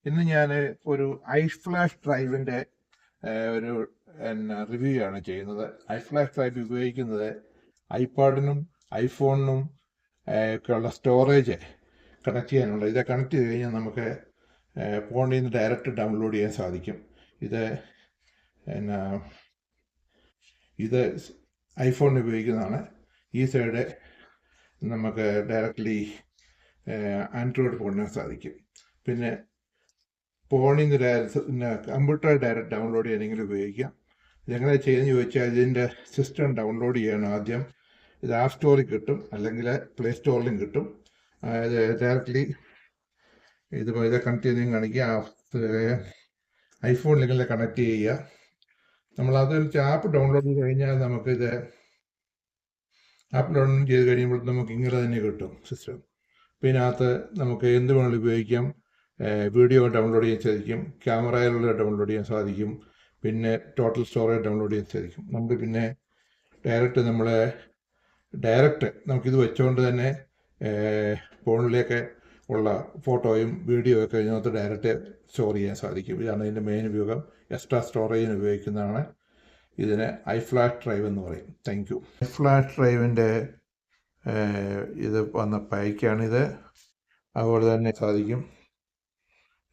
ഇന്ന് ഞാൻ ഒരു iFlash ഡ്രൈവിൻ്റെ ഒരു റിവ്യൂ ആണ് ചെയ്യുന്നത്. iFlash ഡ്രൈവ് ഉപയോഗിക്കുന്നത് ഐപാഡിനും ഐഫോണിനും ഒക്കെയുള്ള സ്റ്റോറേജ് കണക്ട് ചെയ്യാനുള്ള. ഇത് കണക്ട് ചെയ്ത് കഴിഞ്ഞാൽ നമുക്ക് ഫോണിൽ നിന്ന് ഡയറക്റ്റ് ഡൗൺലോഡ് ചെയ്യാൻ സാധിക്കും. ഇത് ഐഫോണിന് ഉപയോഗിക്കുന്നതാണ്. ഈ സൈഡ് നമുക്ക് ഡയറക്റ്റ്ലി ആൻഡ്രോയിഡ് ഫോണിന് സാധിക്കും. പിന്നെ ഫോണിൽ നിന്ന് കമ്പ്യൂട്ടർ ഡയറക്റ്റ് ഡൗൺലോഡ് ചെയ്യണമെങ്കിൽ ഉപയോഗിക്കാം. ഇതെങ്ങനെ ചെയ്യുന്നത് ചോദിച്ചാൽ ഇതിൻ്റെ സിസ്റ്റം ഡൗൺലോഡ് ചെയ്യണം ആദ്യം. ഇത് ആപ്പ് സ്റ്റോറിൽ കിട്ടും, അല്ലെങ്കിൽ പ്ലേ സ്റ്റോറിലും കിട്ടും. ഇത് ഡയറക്റ്റ്ലി ഇത് കണക്ട് ചെയ്ത് കാണിക്കുക. ഐഫോണിൽ കണക്ട് ചെയ്യുക. നമ്മൾ അതൊരു ആപ്പ് ഡൗൺലോഡ് ചെയ്ത് കഴിഞ്ഞാൽ നമുക്കിത് ആപ്പ് ഡൗൺലോഡ് ചെയ്ത് കഴിയുമ്പോൾ നമുക്ക് ഇങ്ങനെ തന്നെ കിട്ടും സിസ്റ്റം. പിന്നെ അതിനകത്ത് നമുക്ക് എന്ത് വേണമെങ്കിലും ഉപയോഗിക്കാം. വീഡിയോ ഡൗൺലോഡ് ചെയ്യാൻ സാധിക്കും, ക്യാമറയിലുള്ള ഡൗൺലോഡ് ചെയ്യാൻ സാധിക്കും, പിന്നെ ടോട്ടൽ സ്റ്റോറേജ് ഡൗൺലോഡ് ചെയ്യാൻ സാധിക്കും. നമുക്ക് പിന്നെ നമുക്കിത് വെച്ചുകൊണ്ട് തന്നെ ഫോണിലേക്ക് ഉള്ള ഫോട്ടോയും വീഡിയോ ഒക്കെ ഇതിനകത്ത് ഡയറക്റ്റ് സ്റ്റോർ ചെയ്യാൻ സാധിക്കും. ഇതാണ് ഇതിൻ്റെ മെയിൻ ഉപയോഗം. എക്സ്ട്രാ സ്റ്റോറേജിന് ഉപയോഗിക്കുന്നതാണ്. ഇതിന് iFlash ഡ്രൈവ് എന്ന് പറയും. Thank you. iFlash ഡ്രൈവിൻ്റെ ഇത് വന്ന പായ്ക്കാണിത്. അതുപോലെ തന്നെ സാധിക്കും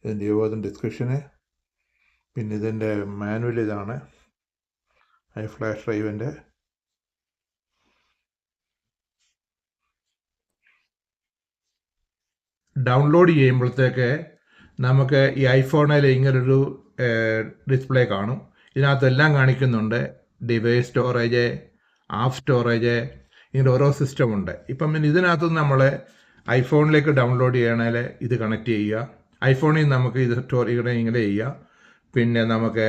ഇതിൻ്റെ യോഗത്തിൻ്റെ ഡിസ്ക്രിപ്ഷന്. പിന്നെ ഇതിൻ്റെ മാനുവൽ ഇതാണ് iFlash ഡ്രൈവിൻ്റെ. ഡൗൺലോഡ് ചെയ്യുമ്പോഴത്തേക്ക് നമുക്ക് ഈ ഐഫോണിൽ ഇങ്ങനൊരു ഡിസ്പ്ലേ കാണും. ഇതിനകത്തെല്ലാം കാണിക്കുന്നുണ്ട്. ഡിവൈസ് സ്റ്റോറേജ്, ആപ്പ് സ്റ്റോറേജ്, ഇങ്ങനെ ഓരോ സിസ്റ്റമുണ്ട്. ഇപ്പം ഇതിനകത്ത് നമ്മൾ ഐഫോണിലേക്ക് ഡൗൺലോഡ് ചെയ്യണമെങ്കിൽ ഇത് കണക്ട് ചെയ്യുക. ഐഫോണിൽ നമുക്ക് ഇത് ഇങ്ങനെ ചെയ്യുക. പിന്നെ നമുക്ക്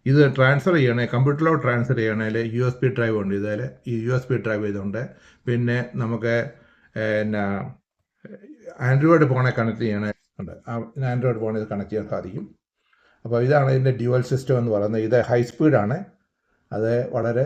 ഇത് ട്രാൻസ്ഫർ ചെയ്യണേ, കമ്പ്യൂട്ടറിലോട്ട് ട്രാൻസ്ഫർ ചെയ്യണമെങ്കിൽ USB ഡ്രൈവ് ഉണ്ട്. ഇതിൽ ഈ USB ഡ്രൈവ് ഇതുണ്ട്. പിന്നെ നമുക്ക് ആൻഡ്രോയിഡ് ഫോണെ കണക്ട് ചെയ്യണുണ്ട്. ആൻഡ്രോയിഡ് ഫോണിൽ ഇത് കണക്ട് ചെയ്യാൻ സാധിക്കും. അപ്പോൾ ഇതാണ് ഇതിൻ്റെ ഡ്യുവൽ സിസ്റ്റം എന്ന് പറയുന്നത്. ഇത് ഹൈ സ്പീഡാണ്. അത് വളരെ